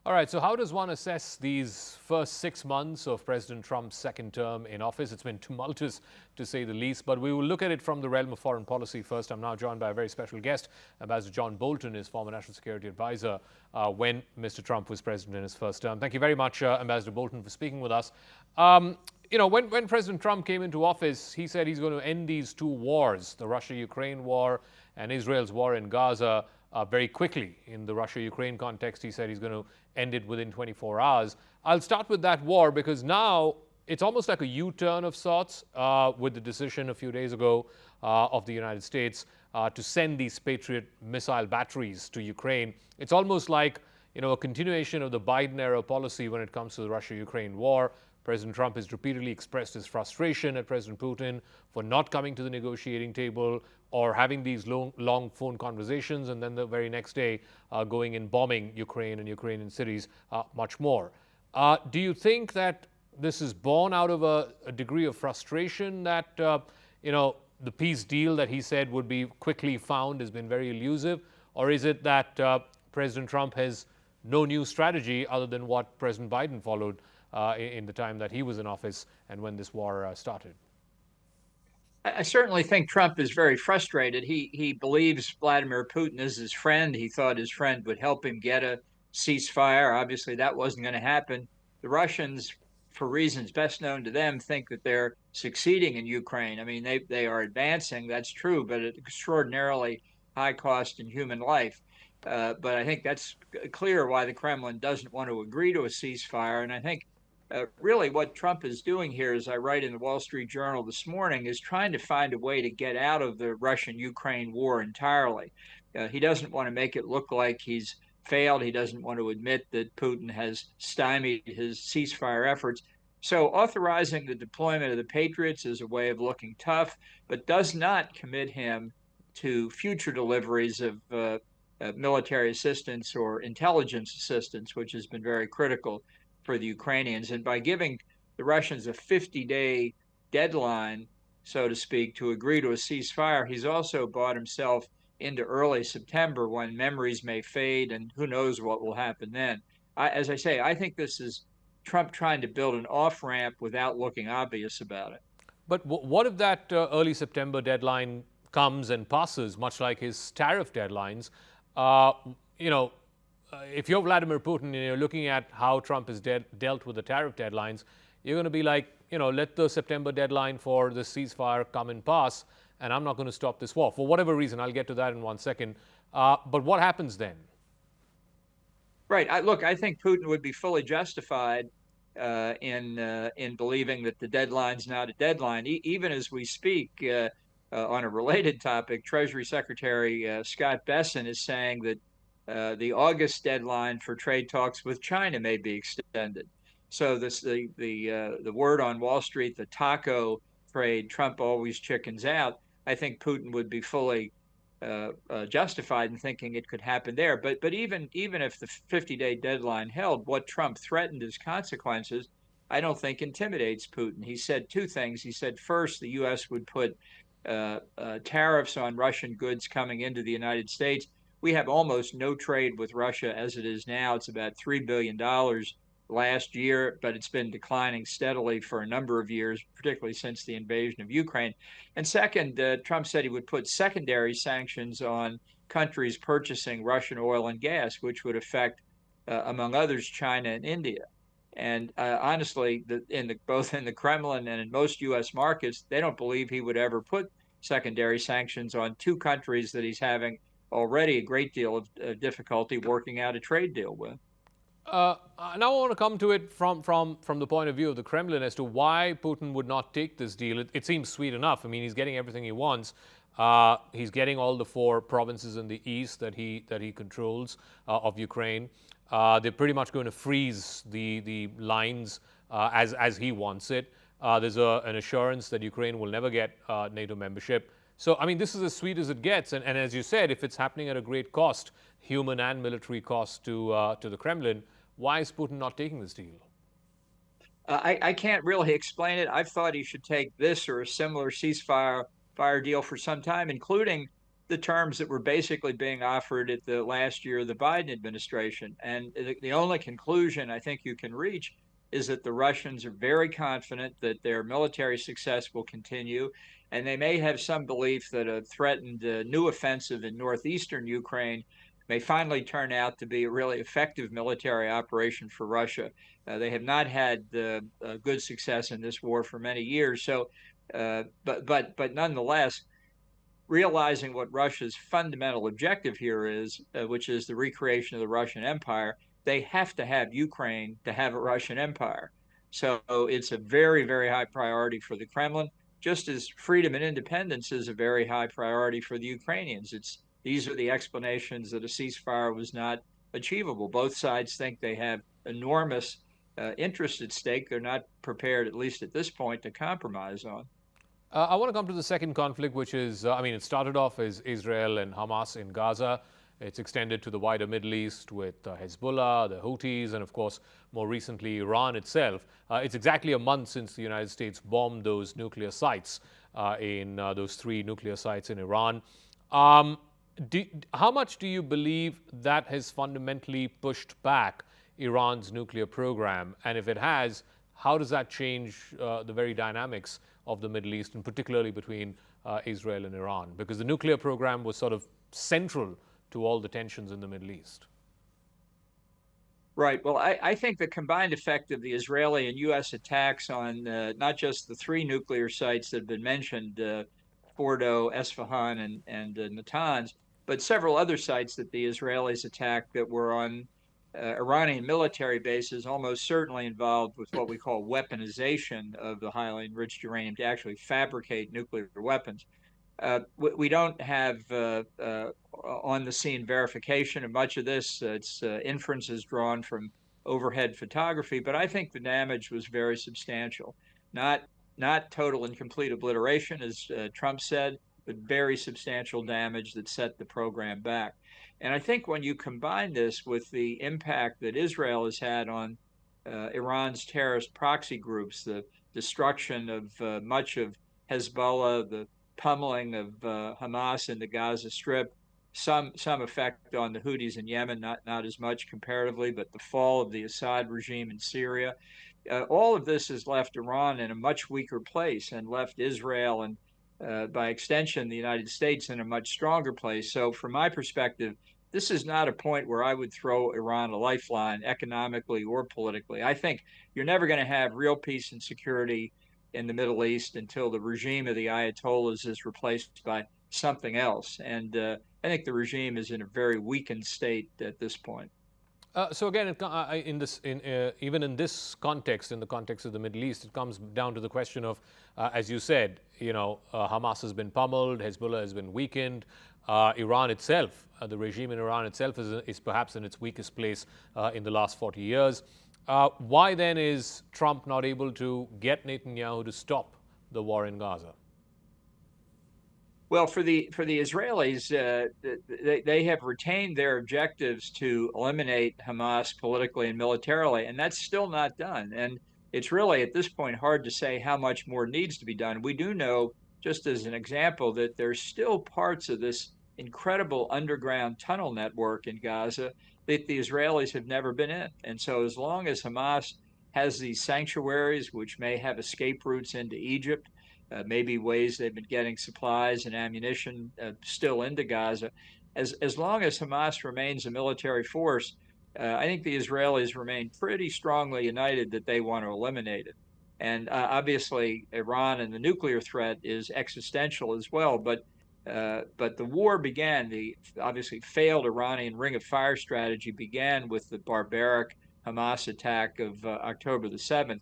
All right, so how does one assess these first 6 months of President Trump's second term in office? It's been tumultuous, to say the least, but we will look at it from the realm of foreign policy first. I'm now joined by a very special guest, Ambassador John Bolton, his former national security advisor when Mr. Trump was president in his first term. Thank you very much, Ambassador Bolton, for speaking with us. When President Trump came into office, he said he's going to end these two wars, the Russia-Ukraine war and Israel's war in Gaza, very quickly. In the Russia-Ukraine context, he said he's going to end it within 24 hours. I'll start with that war because now it's almost like a U-turn of sorts with the decision a few days ago of the United States to send these Patriot missile batteries to Ukraine. It's almost like a continuation of the Biden-era policy when it comes to the Russia-Ukraine war. President Trump has repeatedly expressed his frustration at President Putin for not coming to the negotiating table or having these long phone conversations, and then the very next day going and bombing Ukraine and Ukrainian cities much more. Do you think that this is born out of a degree of frustration that the peace deal that he said would be quickly found has been very elusive, or is it that President Trump has no new strategy other than what President Biden followed in the time that he was in office and when this war started? I certainly think Trump is very frustrated. He believes Vladimir Putin is his friend. He thought his friend would help him get a ceasefire. Obviously, that wasn't going to happen. The Russians, for reasons best known to them, think that they're succeeding in Ukraine. I mean, they are advancing, that's true, but at extraordinarily high cost in human life. But I think that's clear why the Kremlin doesn't want to agree to a ceasefire. And I think really what Trump is doing here, as I write in the Wall Street Journal this morning, is trying to find a way to get out of the Russian-Ukraine war entirely. He doesn't want to make it look like he's failed. He doesn't want to admit that Putin has stymied his ceasefire efforts. So authorizing the deployment of the Patriots is a way of looking tough, but does not commit him to future deliveries of military assistance or intelligence assistance, which has been very critical for the Ukrainians. And by giving the Russians a 50-day deadline, so to speak, to agree to a ceasefire, he's also bought himself into early September when memories may fade and who knows what will happen then. As I say, I think this is Trump trying to build an off-ramp without looking obvious about it. But what if that early September deadline comes and passes, much like his tariff deadlines? If you're Vladimir Putin and you're looking at how Trump has dealt with the tariff deadlines, you're going to be like, let the September deadline for the ceasefire come and pass, and I'm not going to stop this war. For whatever reason, I'll get to that in 1 second. But what happens then? Right. I think Putin would be fully justified in believing that the deadline's not a deadline. Even as we speak, on a related topic, Treasury Secretary Scott Bessent is saying that the August deadline for trade talks with China may be extended. So the word on Wall Street, the taco trade, Trump always chickens out. I think Putin would be fully justified in thinking it could happen there. But even if the 50-day deadline held, what Trump threatened as consequences, I don't think intimidates Putin. He said two things. He said, first, the U.S. would put tariffs on Russian goods coming into the United States. We have almost no trade with Russia as it is now. It's about $3 billion last year, but it's been declining steadily for a number of years, particularly since the invasion of Ukraine. And second, Trump said he would put secondary sanctions on countries purchasing Russian oil and gas, which would affect, among others, China and India. And honestly, both in the Kremlin and in most U.S. markets, they don't believe he would ever put secondary sanctions on two countries that he's having already a great deal of difficulty working out a trade deal with. Now I want to come to it from the point of view of the Kremlin as to why Putin would not take this deal. It seems sweet enough. I mean, he's getting everything he wants. He's getting all the 4 provinces in the east that he controls of Ukraine. They're pretty much going to freeze the lines as he wants it. There's an assurance that Ukraine will never get NATO membership. So, I mean, this is as sweet as it gets. And as you said, if it's happening at a great cost, human and military cost to the Kremlin, why is Putin not taking this deal? I can't really explain it. I've thought he should take this or a similar ceasefire deal for some time, including the terms that were basically being offered at the last year of the Biden administration. And the only conclusion I think you can reach is that the Russians are very confident that their military success will continue, and they may have some belief that a threatened new offensive in northeastern Ukraine may finally turn out to be a really effective military operation for Russia. They have not had good success in this war for many years. So, but nonetheless, realizing what Russia's fundamental objective here is, which is the recreation of the Russian Empire, they have to have Ukraine to have a Russian Empire. So it's a very, very high priority for the Kremlin, just as freedom and independence is a very high priority for the Ukrainians. These are the explanations that a ceasefire was not achievable. Both sides think they have enormous interest at stake. They're not prepared, at least at this point, to compromise on. I want to come to the second conflict, which is, I mean, it started off as Israel and Hamas in Gaza. It's extended to the wider Middle East with Hezbollah, the Houthis, and of course, more recently, Iran itself. It's exactly a month since the United States bombed those nuclear sites those 3 nuclear sites in Iran. How much do you believe that has fundamentally pushed back Iran's nuclear program? And if it has, how does that change the very dynamics of the Middle East, and particularly between Israel and Iran? Because the nuclear program was sort of central to all the tensions in the Middle East. Right. Well, I think the combined effect of the Israeli and U.S. attacks on not just the 3 nuclear sites that have been mentioned, Fordo, Esfahan, and Natanz, but several other sites that the Israelis attacked that were on Iranian military bases, almost certainly involved with what we call weaponization of the highly enriched uranium to actually fabricate nuclear weapons. We don't have on the scene verification of much of this. It's inferences drawn from overhead photography, but I think the damage was very substantial. Not total and complete obliteration, as Trump said, but very substantial damage that set the program back. And I think when you combine this with the impact that Israel has had on Iran's terrorist proxy groups, the destruction of much of Hezbollah, the pummeling of Hamas in the Gaza Strip, some effect on the Houthis in Yemen, not as much comparatively, but the fall of the Assad regime in Syria. All of this has left Iran in a much weaker place and left Israel and by extension, the United States in a much stronger place. So from my perspective, this is not a point where I would throw Iran a lifeline economically or politically. I think you're never going to have real peace and security in the Middle East until the regime of the Ayatollahs is replaced by something else. And I think the regime is in a very weakened state at this point. So again, even in this context, in the context of the Middle East, it comes down to the question of, as you said, Hamas has been pummeled, Hezbollah has been weakened, Iran itself, the regime in Iran itself is perhaps in its weakest place in the last 40 years. Why then is Trump not able to get Netanyahu to stop the war in Gaza? Well, for the Israelis, they have retained their objectives to eliminate Hamas politically and militarily, and that's still not done. And it's really at this point hard to say how much more needs to be done. We do know, just as an example, that there's still parts of this incredible underground tunnel network in Gaza that the Israelis have never been in. And so as long as Hamas has these sanctuaries, which may have escape routes into Egypt, maybe ways they've been getting supplies and ammunition still into Gaza. As long as Hamas remains a military force, I think the Israelis remain pretty strongly united that they want to eliminate it. And obviously, Iran and the nuclear threat is existential as well. But the war began, the obviously failed Iranian Ring of Fire strategy began with the barbaric Hamas attack of October the 7th.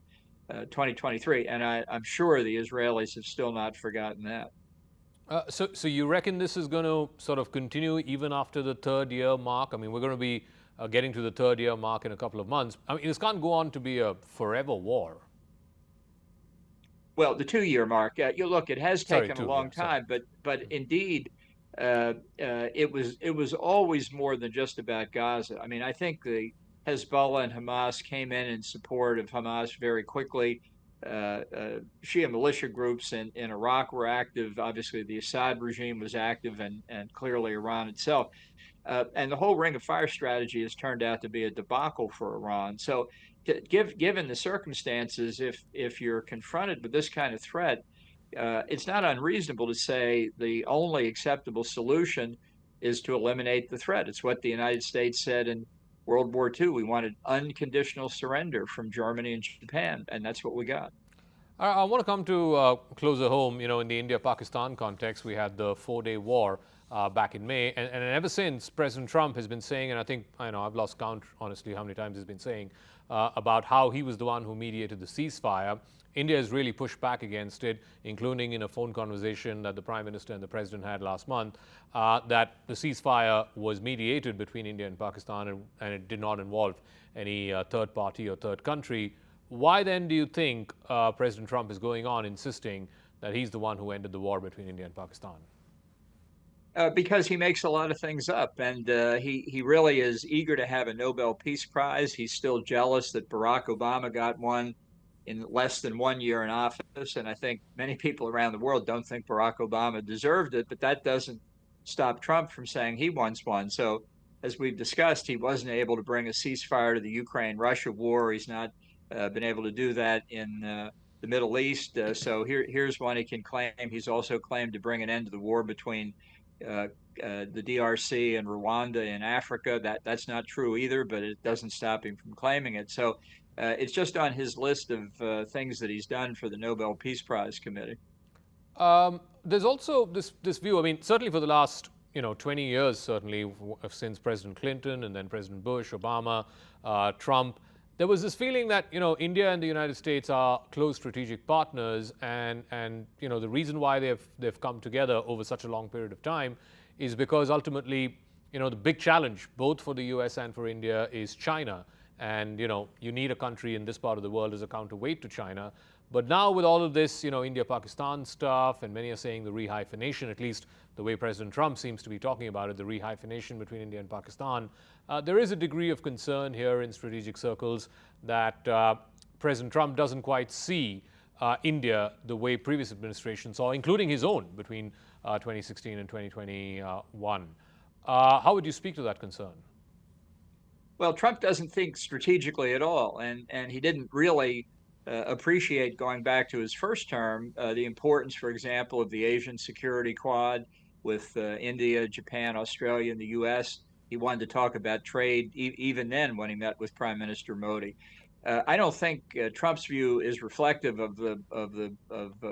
2023, and I'm sure the Israelis have still not forgotten that. So you reckon this is going to sort of continue even after the 3rd year mark? I mean, we're going to be getting to the 3rd year mark in a couple of months. I mean, this can't go on to be a forever war. Well, the 2-year mark. Look, it has taken a long time, but indeed, it was always more than just about Gaza. I mean, I think the Hezbollah and Hamas came in support of Hamas very quickly. Shia militia groups in Iraq were active. Obviously, the Assad regime was active, and clearly Iran itself. And the whole Ring of Fire strategy has turned out to be a debacle for Iran. So, given the circumstances, if you're confronted with this kind of threat, it's not unreasonable to say the only acceptable solution is to eliminate the threat. It's what the United States said in World War II. We wanted unconditional surrender from Germany and Japan, and that's what we got. I want to come to closer home. You know, in the India-Pakistan context, we had the four-day war back in May, and ever since, President Trump has been saying, and I think, I know, I've lost count, honestly, how many times he's been saying about how he was the one who mediated the ceasefire. India has really pushed back against it, including in a phone conversation that the Prime Minister and the President had last month, that the ceasefire was mediated between India and Pakistan, and it did not involve any third party or third country. Why then do you think President Trump is going on insisting that he's the one who ended the war between India and Pakistan? Because he makes a lot of things up, and he really is eager to have a Nobel Peace Prize. He's still jealous that Barack Obama got one in less than 1 year in office, and I think many people around the world don't think Barack Obama deserved it, but that doesn't stop Trump from saying he wants one. So, as we've discussed, he wasn't able to bring a ceasefire to the Ukraine-Russia war. He's not been able to do that in the Middle East. So here's one he can claim. He's also claimed to bring an end to the war between the DRC and Rwanda in Africa. That's not true either, but it doesn't stop him from claiming it. So it's just on his list of things that he's done for the Nobel Peace Prize Committee. There's also this view. I mean, certainly for the last 20 years, certainly since President Clinton and then President Bush, Obama, Trump, there was this feeling that India and the United States are close strategic partners, and the reason why they've come together over such a long period of time is because ultimately the big challenge both for the US and for India is China, and you need a country in this part of the world as a counterweight to China. But now with all of this India-Pakistan stuff, and many are saying the rehyphenation, at least the way President Trump seems to be talking about it, the rehyphenation between India and Pakistan, there is a degree of concern here in strategic circles that President Trump doesn't quite see India the way previous administrations saw, including his own between 2016 and 2021. How would you speak to that concern? Well, Trump doesn't think strategically at all, and he didn't really appreciate, going back to his first term, the importance, for example, of the Asian Security Quad with India, Japan, Australia, and the U.S. He wanted to talk about trade even then when he met with Prime Minister Modi. I don't think Trump's view is reflective of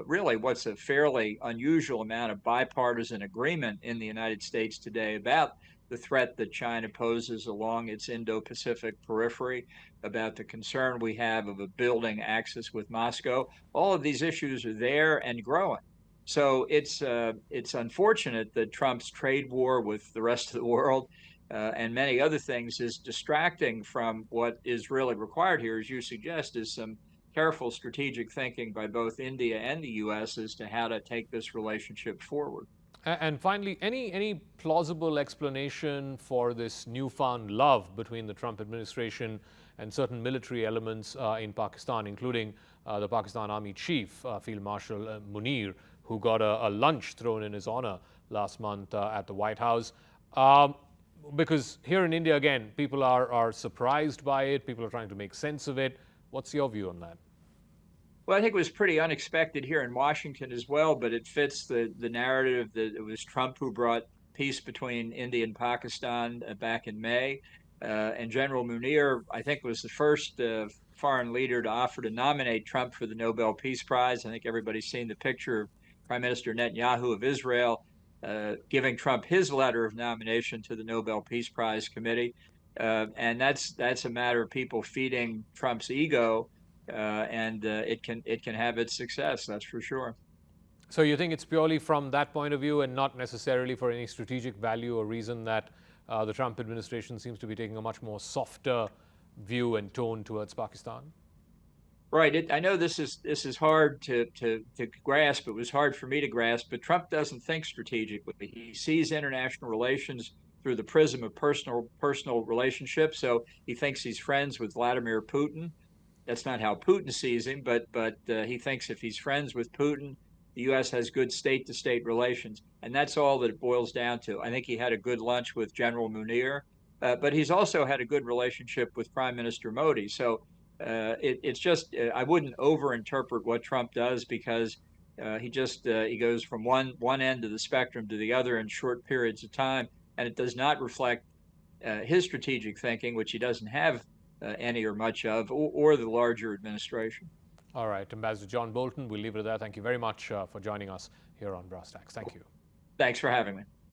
really what's a fairly unusual amount of bipartisan agreement in the United States today about the threat that China poses along its Indo-Pacific periphery, about the concern we have of a building axis with Moscow. All of these issues are there and growing. So it's unfortunate that Trump's trade war with the rest of the world and many other things is distracting from what is really required here, as you suggest, is some careful strategic thinking by both India and the U.S. as to how to take this relationship forward. And finally, any plausible explanation for this newfound love between the Trump administration and certain military elements in Pakistan, including the Pakistan Army Chief, Field Marshal Munir, who got a lunch thrown in his honor last month at the White House? Because here in India, again, people are surprised by it. People are trying to make sense of it. What's your view on that? Well, I think it was pretty unexpected here in Washington as well, but it fits the narrative that it was Trump who brought peace between India and Pakistan back in May. And General Munir, I think, was the first foreign leader to offer to nominate Trump for the Nobel Peace Prize. I think everybody's seen the picture of Prime Minister Netanyahu of Israel giving Trump his letter of nomination to the Nobel Peace Prize Committee. And that's a matter of people feeding Trump's ego. And it can have its success, that's for sure. So you think it's purely from that point of view and not necessarily for any strategic value or reason that the Trump administration seems to be taking a much more softer view and tone towards Pakistan? Right. I know this is hard to grasp. It was hard for me to grasp, but Trump doesn't think strategically. He sees international relations through the prism of personal relationships. So he thinks he's friends with Vladimir Putin. That's not how Putin sees him, but he thinks if he's friends with Putin, the U.S. has good state-to-state relations, and that's all that it boils down to. I think he had a good lunch with General Munir, but he's also had a good relationship with Prime Minister Modi. So it's just I wouldn't overinterpret what Trump does because he goes from one end of the spectrum to the other in short periods of time, and it does not reflect his strategic thinking, which he doesn't have any or much of, or the larger administration. All right, Ambassador John Bolton, we'll leave it at that. Thank you very much for joining us here on Brass Tacks. Thank you. Thanks for having me.